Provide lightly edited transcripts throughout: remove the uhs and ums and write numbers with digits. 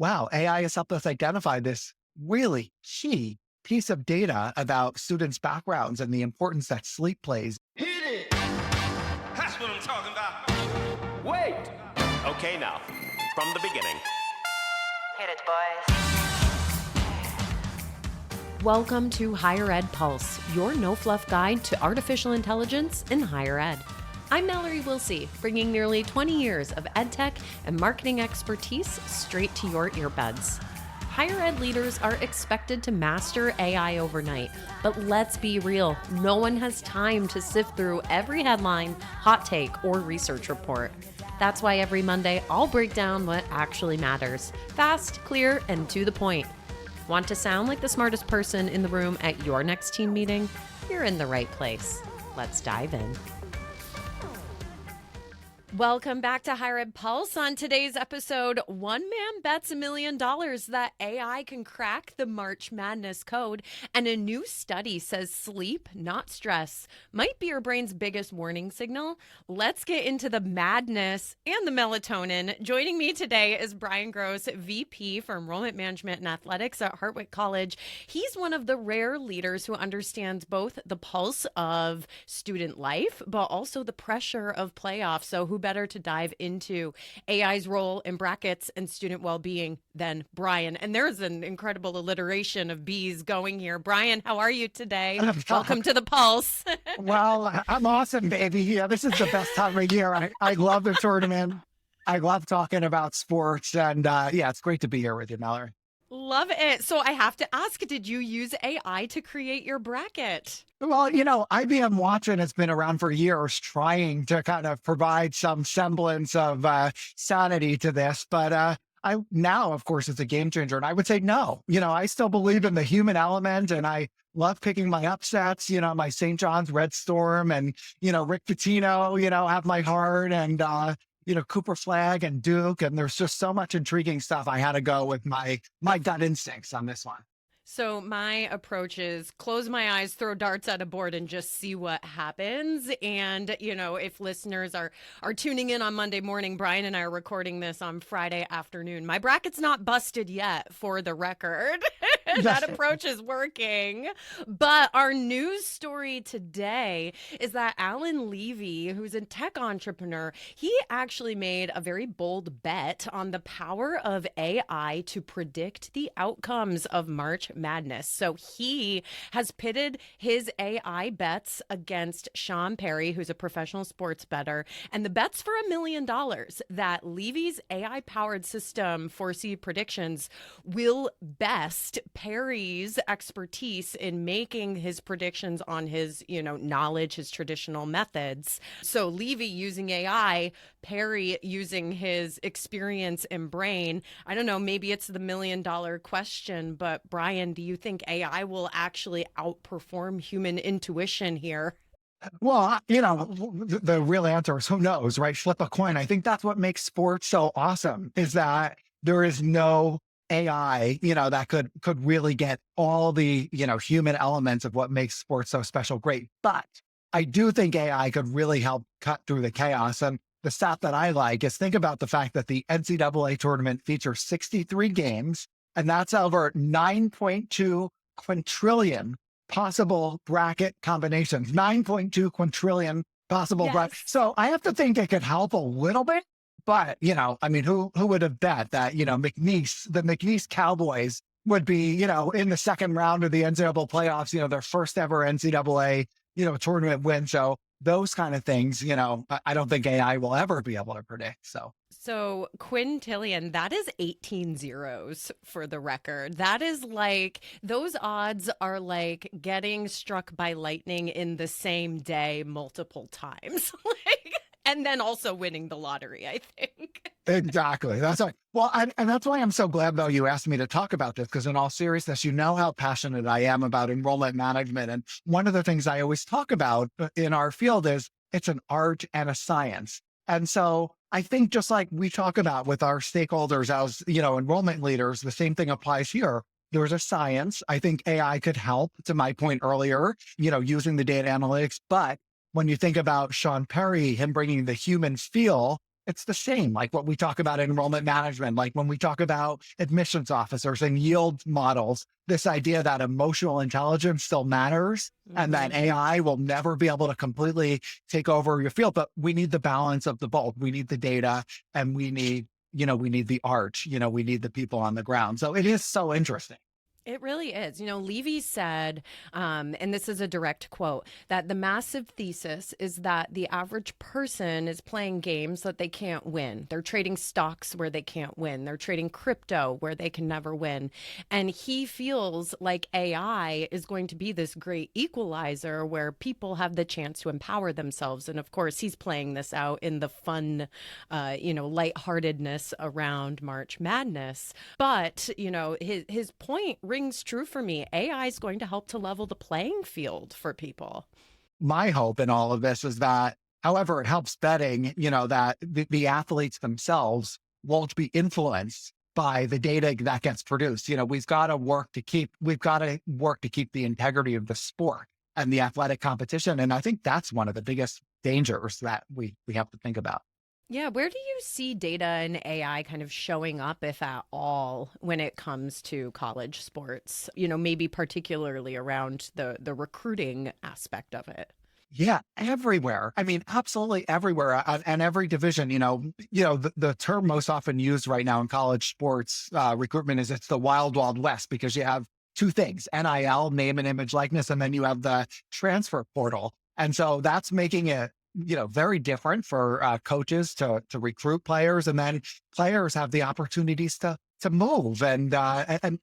wow, AI has helped us identify this really key piece of data about students' backgrounds and the importance that sleep plays. Hit it! That's what I'm talking about. Wait! Okay, now, from the beginning. Hit it, boys. Welcome to Higher Ed Pulse, your no-fluff guide to artificial intelligence in higher ed. I'm Mallory Wilsey, bringing nearly 20 years of edtech and marketing expertise straight to your earbuds. Higher ed leaders are expected to master AI overnight, but let's be real, no one has time to sift through every headline, hot take, or research report. That's why every Monday I'll break down what actually matters, fast, clear, and to the point. Want to sound like the smartest person in the room at your next team meeting? You're in the right place. Let's dive in. Welcome back to Higher Ed Pulse. On today's episode, one man bets $1 million that AI can crack the March Madness code, and a new study says sleep, not stress, might be your brain's biggest warning signal. Let's get into the madness and the melatonin. Joining me today is Bryan Gross, VP for Enrollment Management and Athletics at Hartwick College. He's one of the rare leaders who understands both the pulse of student life, but also the pressure of playoffs. So who better to dive into AI's role in brackets and student well-being than Bryan? And there's an incredible alliteration of B's going here. Bryan, how are you today? Welcome to the Pulse. Well, I'm awesome, baby. Yeah, this is the best time of year. I love the tournament. I love talking about sports. And yeah, it's great to be here with you, Mallory. Love it. So I have to ask, did you use AI to create your bracket? Well, IBM Watson has been around for years trying to kind of provide some semblance of sanity to this. But now, of course, it's a game changer. And I would say no. I still believe in the human element, and I love picking my upsets, my St. John's Red Storm and, Rick Pitino, have my heart, and, Cooper Flag and Duke. And there's just so much intriguing stuff. I had to go with my gut instincts on this one. So my approach is close my eyes, throw darts at a board, and just see what happens. And, if listeners are tuning in on Monday morning, Bryan and I are recording this on Friday afternoon. My bracket's not busted yet, for the record. That approach is working. But our news story today is that Alan Levy, who's a tech entrepreneur, he actually made a very bold bet on the power of AI to predict the outcomes of March Madness. So he has pitted his AI bets against Sean Perry, who's a professional sports bettor, and the bet's for $1 million that Levy's AI-powered system foresee predictions will best Perry's expertise in making his predictions on his, knowledge, his traditional methods. So Levy using AI, Perry using his experience and brain. I don't know, maybe it's the $1 million question, but Bryan, do you think AI will actually outperform human intuition here? Well, the real answer is who knows, right? Flip a coin. I think that's what makes sports so awesome, is that there is no AI, that could really get all the, human elements of what makes sports so special great. But I do think AI could really help cut through the chaos. And the stat that I like is, think about the fact that the NCAA tournament features 63 games, and that's over 9.2 quintillion possible bracket combinations, 9.2 quintillion possible brackets. So I have to think it could help a little bit. But, who would have bet that, the McNeese Cowboys would be, in the second round of the NCAA playoffs, their first ever NCAA, tournament win. So those kind of things, I don't think AI will ever be able to predict. So quintillion, that is 18 zeros for the record. That is like, those odds are like getting struck by lightning in the same day multiple times. And then also winning the lottery, I think. Exactly. That's right. Well, and that's why I'm so glad, though, you asked me to talk about this, because in all seriousness, you know how passionate I am about enrollment management. And one of the things I always talk about in our field is it's an art and a science. And so I think, just like we talk about with our stakeholders as, enrollment leaders, the same thing applies here. There's a science. I think AI could help, to my point earlier, using the data analytics. But when you think about Sean Perry, him bringing the human feel it's the same, like what we talk about in enrollment management, like when we talk about admissions officers and yield models, this idea that emotional intelligence still matters and that AI will never be able to completely take over your field. But we need the balance of the both. We need the data and we need the art, we need the people on the ground. So it is so interesting. It really is. Levy said, and this is a direct quote, that the massive thesis is that the average person is playing games that they can't win. They're trading stocks where they can't win. They're trading crypto where they can never win. And he feels like AI is going to be this great equalizer where people have the chance to empower themselves. And of course, he's playing this out in the fun, lightheartedness around March Madness. But, his point rings true for me. AI is going to help to level the playing field for people. My hope in all of this is that, however it helps betting, that the athletes themselves won't be influenced by the data that gets produced. We've got to work to keep the integrity of the sport and the athletic competition. And I think that's one of the biggest dangers that we have to think about. Yeah, where do you see data and AI kind of showing up, if at all, when it comes to college sports? Maybe particularly around the recruiting aspect of it. Yeah, everywhere. I mean, absolutely everywhere and every division. The term most often used right now in college sports recruitment is it's the wild, wild west, because you have two things: NIL, name and image likeness, and then you have the transfer portal. And so that's making it very different for coaches to recruit players, and then players have the opportunities to move and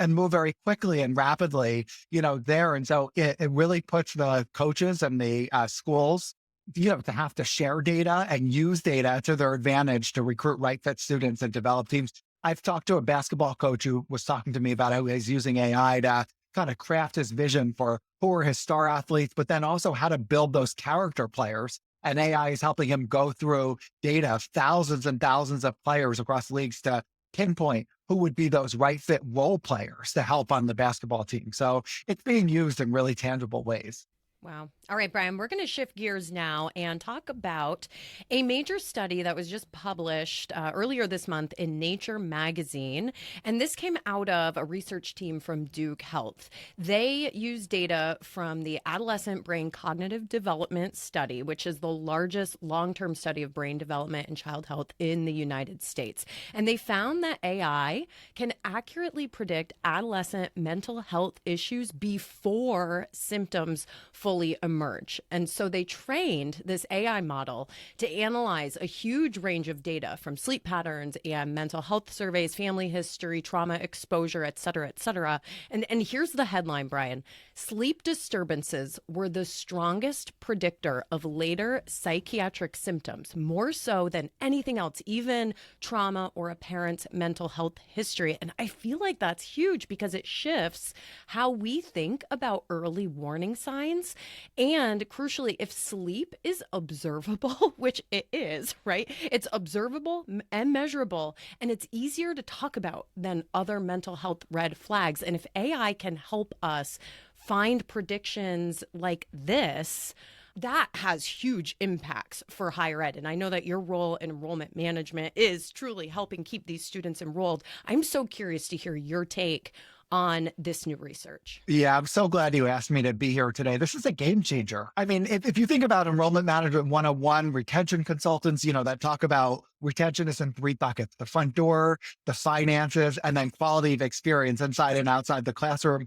move very quickly and rapidly, there. And so it really puts the coaches and the schools, to have to share data and use data to their advantage to recruit right fit students and develop teams. I've talked to a basketball coach who was talking to me about how he's using AI to kind of craft his vision for who are his star athletes, but then also how to build those character players. And AI is helping him go through data of thousands and thousands of players across leagues to pinpoint who would be those right fit role players to help on the basketball team. So it's being used in really tangible ways. Wow. All right, Bryan, we're going to shift gears now and talk about a major study that was just published earlier this month in Nature magazine. And this came out of a research team from Duke Health. They used data from the Adolescent Brain Cognitive Development Study, which is the largest long-term study of brain development and child health in the United States. And they found that AI can accurately predict adolescent mental health issues before symptoms fully emerge. And so they trained this AI model to analyze a huge range of data from sleep patterns and mental health surveys, family history, trauma exposure, et cetera, et cetera. And here's the headline, Bryan. Sleep disturbances were the strongest predictor of later psychiatric symptoms, more so than anything else, even trauma or a parent's mental health history. And I feel like that's huge because it shifts how we think about early warning signs. And crucially, if sleep is observable, which it is, right? It's observable and measurable, and it's easier to talk about than other mental health red flags. And if AI can help us find predictions like this, that has huge impacts for higher ed. And I know that your role in enrollment management is truly helping keep these students enrolled. I'm so curious to hear your take on this new research. Yeah, I'm so glad you asked me to be here today. This is a game changer. I mean, if you think about Enrollment Management 101, retention consultants, that talk about retention is in three buckets: the front door, the finances, and then quality of experience inside and outside the classroom.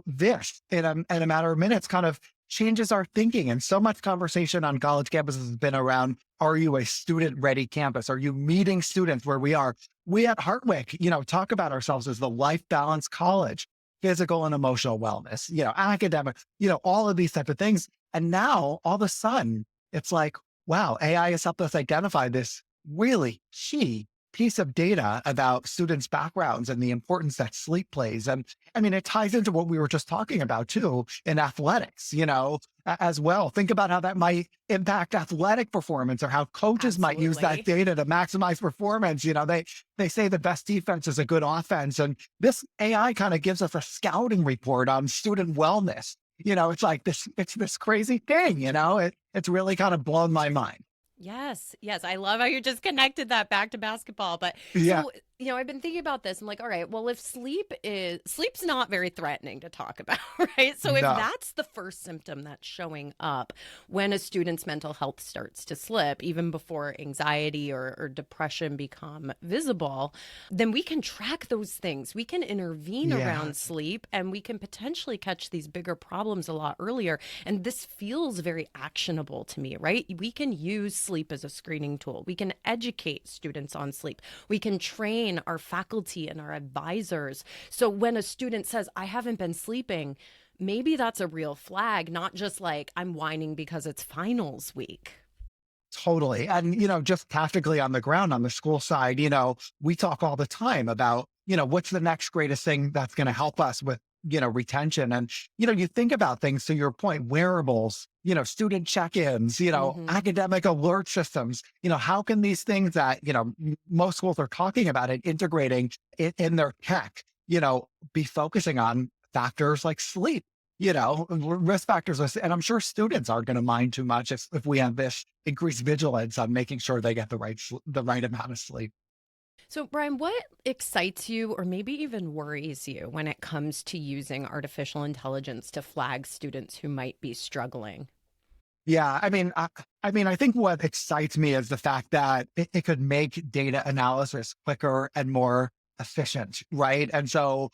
This in a matter of minutes kind of changes our thinking. And so much conversation on college campuses has been around, are you a student-ready campus? Are you meeting students where we are? We at Hartwick, talk about ourselves as the life balance college, physical and emotional wellness, academic, all of these type of things. And now all of a sudden it's like, wow, AI has helped us identify this really key piece of data about students' backgrounds and the importance that sleep plays. And I mean, it ties into what we were just talking about too in athletics, as well. Think about how that might impact athletic performance, or how coaches might use that data to maximize performance. They say the best defense is a good offense. And this AI kind of gives us a scouting report on student wellness. It's like it's this crazy thing, it's really kind of blown my mind. Yes, yes. I love how you just connected that back to basketball. But Yeah. so, I've been thinking about this. I'm like, all right, well, if sleep's not very threatening to talk about, right? So if No. that's the first symptom that's showing up when a student's mental health starts to slip, even before anxiety or depression become visible, then we can track those things. We can intervene Yeah. around sleep, and we can potentially catch these bigger problems a lot earlier. And this feels very actionable to me, right? We can use sleep as a screening tool. We can educate students on sleep. We can train our faculty and our advisors. So when a student says, I haven't been sleeping, maybe that's a real flag, not just like I'm whining because it's finals week. Totally. And, just tactically on the ground, on the school side, we talk all the time about, what's the next greatest thing that's going to help us with, retention. And, you think about things to your point, wearables, student check-ins, Hmm. academic alert systems, how can these things that, most schools are talking about it, integrating it in their tech, be focusing on factors like sleep, risk factors. And I'm sure students aren't going to mind too much if we have this increased vigilance on making sure they get the right amount of sleep. So, Brian, what excites you or maybe even worries you when it comes to using artificial intelligence to flag students who might be struggling? Yeah, I think what excites me is the fact that it could make data analysis quicker and more efficient, right? And so,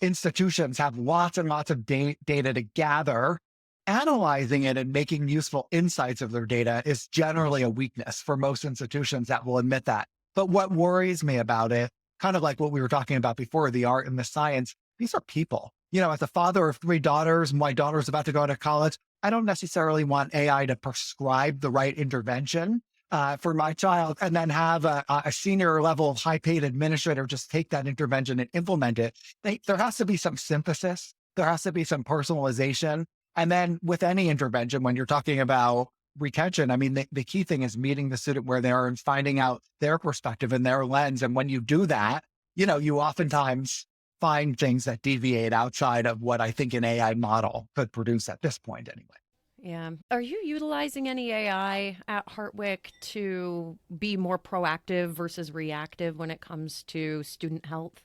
institutions have lots and lots of data to gather. Analyzing it and making useful insights of their data is generally a weakness for most institutions that will admit that. But what worries me about it, kind of like what we were talking about before, the art and the science, these are people. As a father of three daughters, my daughter's about to go to college. I don't necessarily want AI to prescribe the right intervention for my child and then have a senior level of high paid administrator just take that intervention and implement it. There has to be some synthesis. There has to be some personalization. And then with any intervention, when you're talking about retention, the key thing is meeting the student where they are and finding out their perspective and their lens. And when you do that, you oftentimes find things that deviate outside of what I think an AI model could produce at this point anyway. Yeah. Are you utilizing any AI at Hartwick to be more proactive versus reactive when it comes to student health?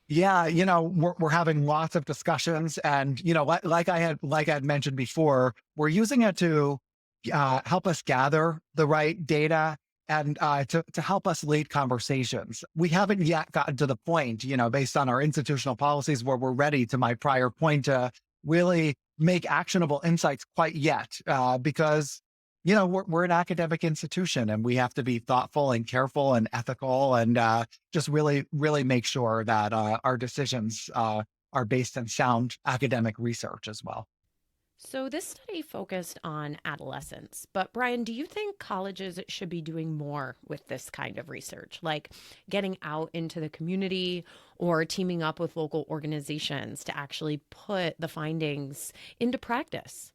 Yeah, we're having lots of discussions, and like I had mentioned before, we're using it to help us gather the right data and to help us lead conversations. We haven't yet gotten to the point, based on our institutional policies, where we're ready, to my prior point, to really make actionable insights quite yet, because we're an academic institution and we have to be thoughtful and careful and ethical and just really, really make sure that our decisions are based on sound academic research as well. So, this study focused on adolescents. But, Brian, do you think colleges should be doing more with this kind of research, like getting out into the community or teaming up with local organizations to actually put the findings into practice?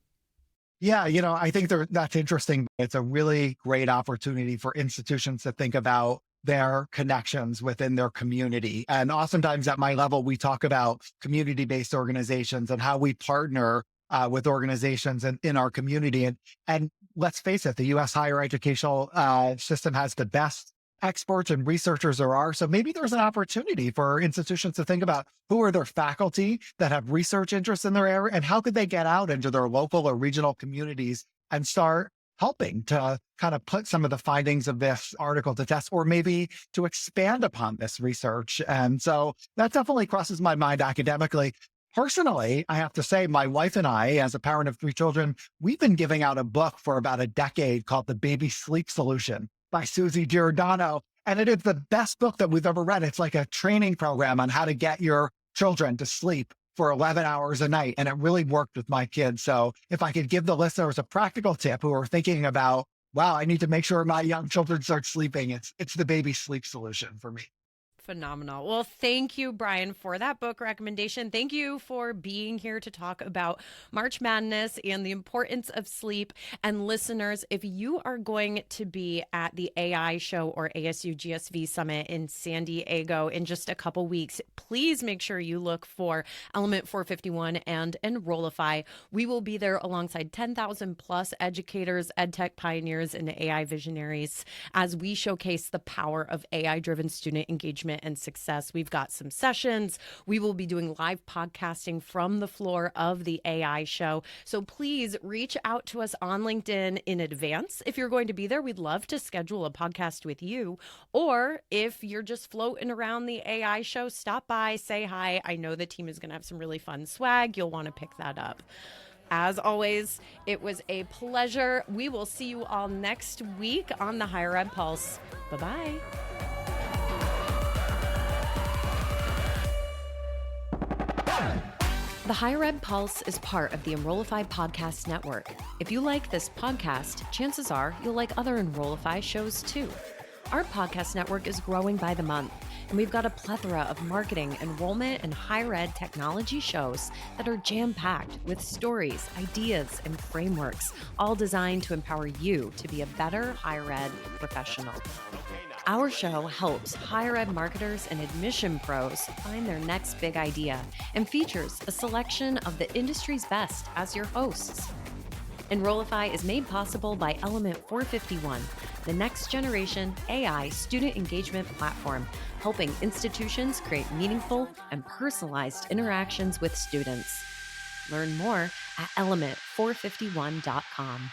Yeah, I think that's interesting. It's a really great opportunity for institutions to think about their connections within their community. And oftentimes at my level, we talk about community-based organizations and how we partner with organizations in our community. And let's face it, the U.S. higher educational system has the best experts and researchers there are. So maybe there's an opportunity for institutions to think about who are their faculty that have research interests in their area and how could they get out into their local or regional communities and start helping to kind of put some of the findings of this article to test, or maybe to expand upon this research. And so that definitely crosses my mind academically. Personally, I have to say, my wife and I, as a parent of three children, we've been giving out a book for about a decade called The Baby Sleep Solution by Susie Giordano. And it is the best book that we've ever read. It's like a training program on how to get your children to sleep for 11 hours a night. And it really worked with my kids. So if I could give the listeners a practical tip who are thinking about, wow, I need to make sure my young children start sleeping, it's the Baby Sleep Solution for me. Phenomenal. Well, thank you, Bryan, for that book recommendation. Thank you for being here to talk about March Madness and the importance of sleep. And listeners, if you are going to be at the AI show or ASU GSV Summit in San Diego in just a couple weeks, please make sure you look for Element 451 and Enrollify. We will be there alongside 10,000 plus educators, EdTech pioneers, and AI visionaries as we showcase the power of AI-driven student engagement and success. We've got some sessions. We will be doing live podcasting from the floor of the AI show. So please reach out to us on LinkedIn in advance. If you're going to be there, we'd love to schedule a podcast with you. Or if you're just floating around the AI show, stop by, say hi. I know the team is going to have some really fun swag. You'll want to pick that up. As always, it was a pleasure. We will see you all next week on the Higher Ed Pulse. Bye-bye. The Higher Ed Pulse is part of the Enrollify Podcast Network. If you like this podcast, chances are you'll like other Enrollify shows too. Our podcast network is growing by the month, and we've got a plethora of marketing, enrollment, and higher ed technology shows that are jam-packed with stories, ideas, and frameworks, all designed to empower you to be a better higher ed professional. Our show helps higher ed marketers and admission pros find their next big idea and features a selection of the industry's best as your hosts. Enrollify is made possible by Element 451, the next generation AI student engagement platform, helping institutions create meaningful and personalized interactions with students. Learn more at element451.com.